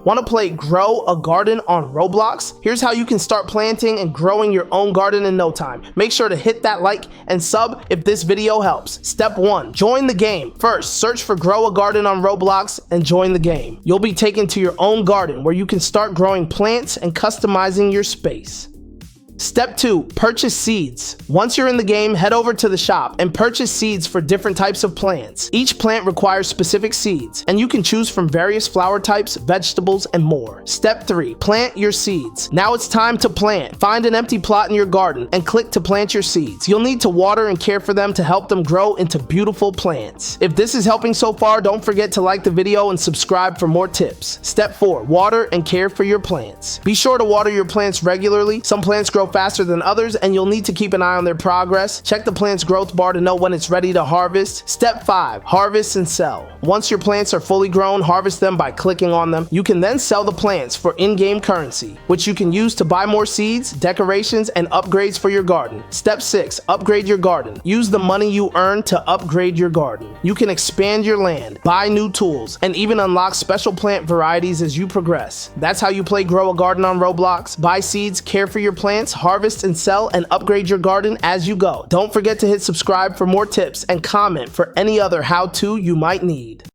Want to play Grow a Garden on Roblox? Here's how you can start planting and growing your own garden in no time. Make sure to hit that like and sub if this video helps. Step 1. Join the game. First, search for Grow a Garden on Roblox and join the game. You'll be taken to your own garden where you can start growing plants and customizing your space. Step 2. Purchase seeds. Once you're in the game, head over to the shop and purchase seeds for different types of plants. Each plant requires specific seeds, and you can choose from various flower types, vegetables, and more. Step 3. Plant your seeds. Now it's time to plant. Find an empty plot in your garden and click to plant your seeds. You'll need to water and care for them to help them grow into beautiful plants. If this is helping so far, don't forget to like the video and subscribe for more tips. Step 4. Water and care for your plants. Be sure to water your plants regularly. Some plants grow faster than others, and you'll need to keep an eye on their progress. Check the plant's growth bar to know when it's ready to harvest. Step 5. Harvest and sell. Once your plants are fully grown, harvest them by clicking on them. You can then sell the plants for in-game currency, which you can use to buy more seeds, decorations, and upgrades for your garden. Step 6. Upgrade your garden. Use the money you earn to upgrade your garden. You can expand your land, buy new tools, and even unlock special plant varieties as you progress. That's how you play Grow a Garden on Roblox. Buy seeds, care for your plants, harvest and sell, and upgrade your garden as you go. Don't forget to hit subscribe for more tips and comment for any other how-to you might need.